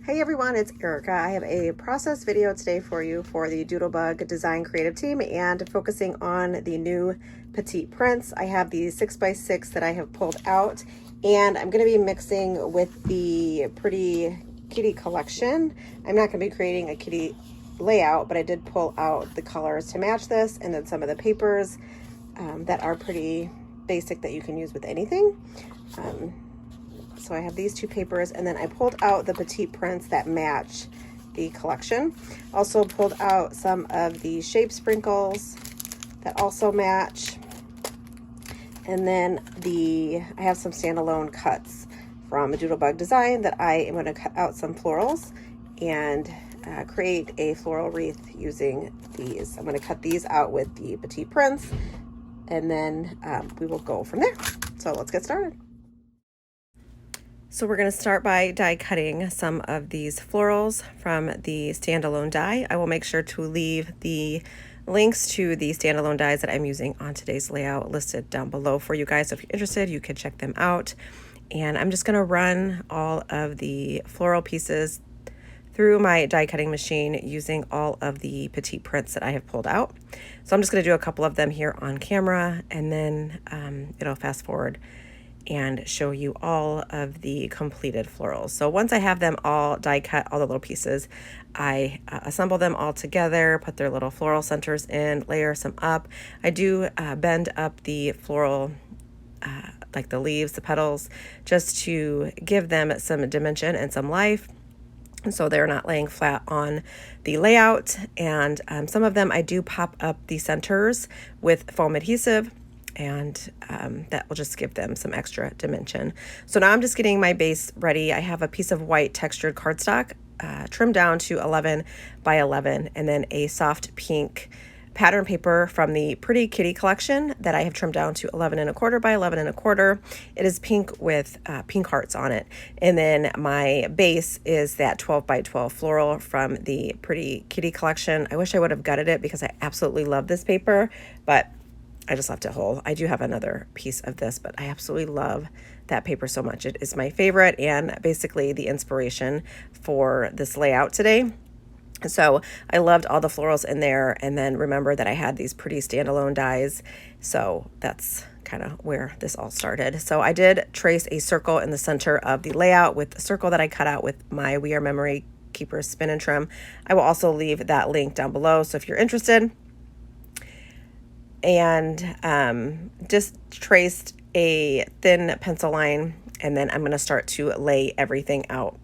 Hey everyone, it's Erica. I have a process video today for you for the Doodlebug design creative team and focusing on the new Petite Prints. I have the 6x6 that I have pulled out and I'm going to be mixing with the Pretty Kitty collection. I'm not going to be creating a kitty layout, but I did pull out the colors to match this and then some of the papers that are pretty basic that you can use with anything. So I have these two papers, and then I pulled out the Petite Prints that match the collection. Also pulled out some of the shape sprinkles that also match. And then I have some standalone cuts from a Doodlebug design that I am going to cut out some florals and create a floral wreath using these. I'm going to cut these out with the Petite Prints, and then we will go from there. So let's get started. So we're going to start by die cutting some of these florals from the standalone die. I will make sure to leave the links to the standalone dies that I'm using on today's layout listed down below for you guys. So if you're interested, you can check them out. And I'm just going to run all of the floral pieces through my die cutting machine using all of the Petite Prints that I have pulled out. So I'm just going to do a couple of them here on camera, and then it'll fast forward and show you all of the completed florals. So once I have them all die cut, all the little pieces, I assemble them all together, put their little floral centers in, layer some up. I do bend up the floral, like the leaves, the petals, just to give them some dimension and some life, and so they're not laying flat on the layout. And some of them I do pop up the centers with foam adhesive, and that will just give them some extra dimension. So now I'm just getting my base ready. I have a piece of white textured cardstock trimmed down to 11 by 11, and then a soft pink pattern paper from the Pretty Kitty collection that I have trimmed down to 11 1/4 by 11 1/4. It is pink with pink hearts on it. And then my base is that 12 by 12 floral from the Pretty Kitty collection. I wish I would have gutted it because I absolutely love this paper, but I just left it whole. I do have another piece of this, but I absolutely love that paper so much. It is my favorite and basically the inspiration for this layout today. So I loved all the florals in there, and then remember that I had these pretty standalone dies. So that's kind of where this all started. So I did trace a circle in the center of the layout with the circle that I cut out with my We Are Memory Keeper spin and trim. I will also leave that link down below, so if you're interested. And just traced a thin pencil line, and then I'm going to start to lay everything out.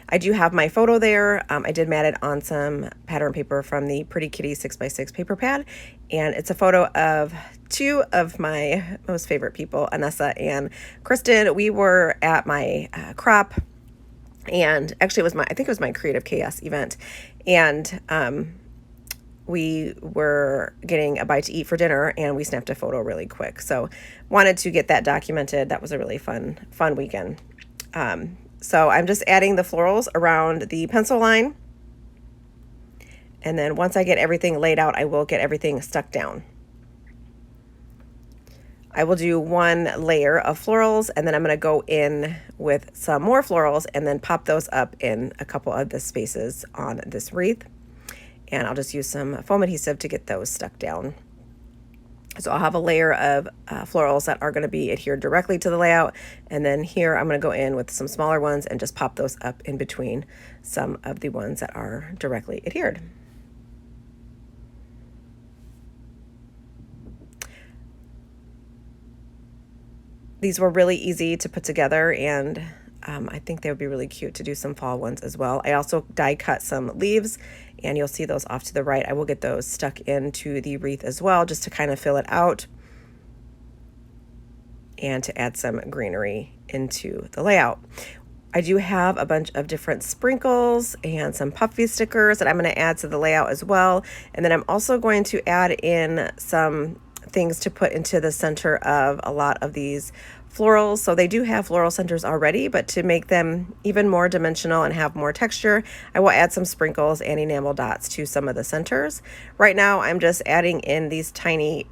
I do have my photo there. I did mat it on some pattern paper from the Pretty Kitty 6x6 paper pad, and it's a photo of two of my most favorite people, Anessa and Kristen. We were at my crop, and actually I think it was my Creative Chaos event, and we were getting a bite to eat for dinner, and we snapped a photo really quick. So wanted to get that documented. That was a really fun weekend. So I'm just adding the florals around the pencil line. And then once I get everything laid out, I will get everything stuck down. I will do one layer of florals, and then I'm going to go in with some more florals and then pop those up in a couple of the spaces on this wreath. And I'll just use some foam adhesive to get those stuck down. So I'll have a layer of florals that are going to be adhered directly to the layout. And then here I'm going to go in with some smaller ones and just pop those up in between some of the ones that are directly adhered. These were really easy to put together, and I think they would be really cute to do some fall ones as well. I also die cut some leaves, and you'll see those off to the right. I will get those stuck into the wreath as well, just to kind of fill it out and to add some greenery into the layout. I do have a bunch of different sprinkles and some puffy stickers that I'm going to add to the layout as well. And then I'm also going to add in some things to put into the center of a lot of these florals. So they do have floral centers already, but to make them even more dimensional and have more texture, I will add some sprinkles and enamel dots to some of the centers. Right now, I'm just adding in these tiny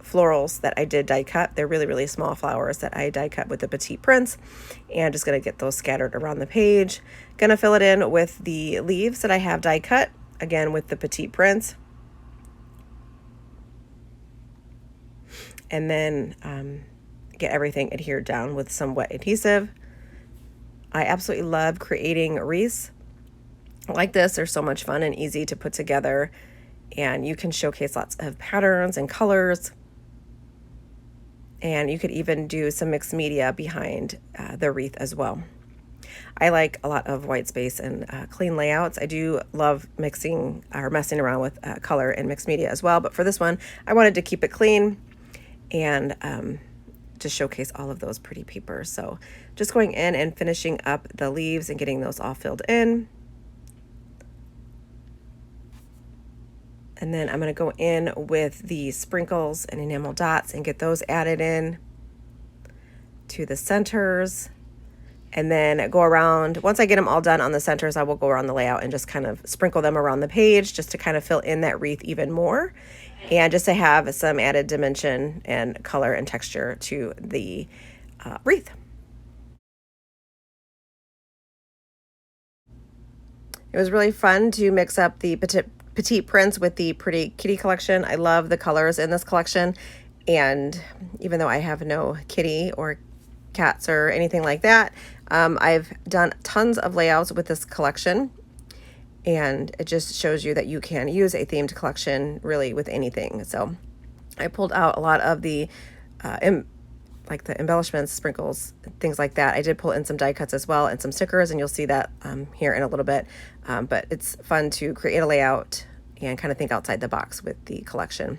florals that I did die cut. They're really, really small flowers that I die cut with the Petite Prints, and just gonna get those scattered around the page. Gonna fill it in with the leaves that I have die cut, again with the Petite Prints. And then get everything adhered down with some wet adhesive. I absolutely love creating wreaths like this. They're so much fun and easy to put together, and you can showcase lots of patterns and colors. And you could even do some mixed media behind the wreath as well. I like a lot of white space and clean layouts. I do love mixing or messing around with color and mixed media as well, but for this one, I wanted to keep it clean and just showcase all of those pretty papers. So just going in and finishing up the leaves and getting those all filled in. And then I'm going to go in with the sprinkles and enamel dots and get those added in to the centers. And then go around, once I get them all done on the centers, I will go around the layout and just kind of sprinkle them around the page just to kind of fill in that wreath even more. And just to have some added dimension and color and texture to the wreath. It was really fun to mix up the Petite Prints with the Pretty Kitty collection. I love the colors in this collection. And even though I have no kitty or cats or anything like that, I've done tons of layouts with this collection. And it just shows you that you can use a themed collection really with anything. So I pulled out a lot of the like the embellishments, sprinkles, things like that. I did pull in some die cuts as well and some stickers, and you'll see that here in a little bit. But it's fun to create a layout and kind of think outside the box with the collection.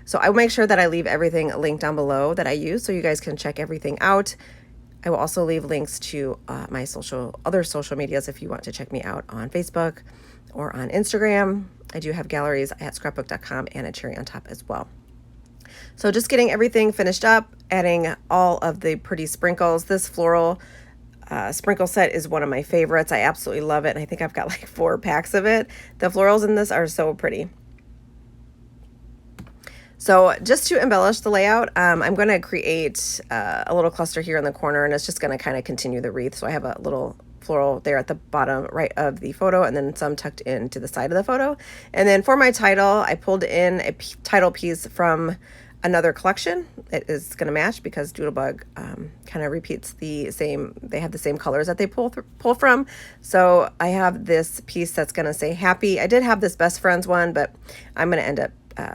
So I will make sure that I leave everything linked down below that I use so you guys can check everything out. I will also leave links to my other social medias if you want to check me out on Facebook or on Instagram. I do have galleries at scrapbook.com and a cherry on top as well. So just getting everything finished up, adding all of the pretty sprinkles. This floral sprinkle set is one of my favorites. I absolutely love it. And I think I've got like 4 packs of it. The florals in this are so pretty. So just to embellish the layout, I'm going to create a little cluster here in the corner, and it's just going to kind of continue the wreath. So I have a little floral there at the bottom right of the photo, and then some tucked into the side of the photo. And then for my title, I pulled in a title piece from another collection. It is going to match because Doodlebug kind of repeats the same. They have the same colors that they pull from. So I have this piece that's going to say happy. I did have this best friends one, but I'm going to end up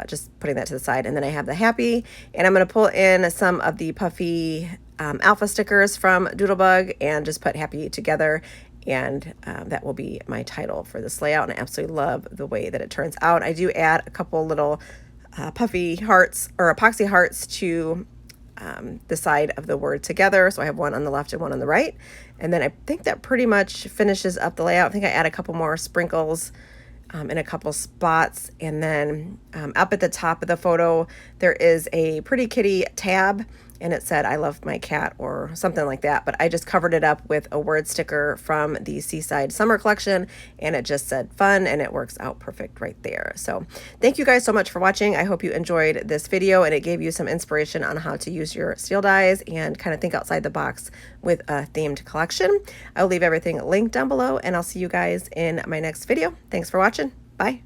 just putting that to the side. And then I have the happy, and I'm going to pull in some of the puffy alpha stickers from Doodlebug and just put happy together. And that will be my title for this layout. And I absolutely love the way that it turns out. I do add a couple little puffy hearts or epoxy hearts to the side of the word together. So I have one on the left and one on the right. And then I think that pretty much finishes up the layout. I think I add a couple more sprinkles in a couple spots. And then up at the top of the photo, there is a Pretty Kitty tab, and it said, I love my cat or something like that. But I just covered it up with a word sticker from the Seaside Summer Collection, and it just said fun, and it works out perfect right there. So thank you guys so much for watching. I hope you enjoyed this video and it gave you some inspiration on how to use your steel dies and kind of think outside the box with a themed collection. I'll leave everything linked down below, and I'll see you guys in my next video. Thanks for watching. Bye.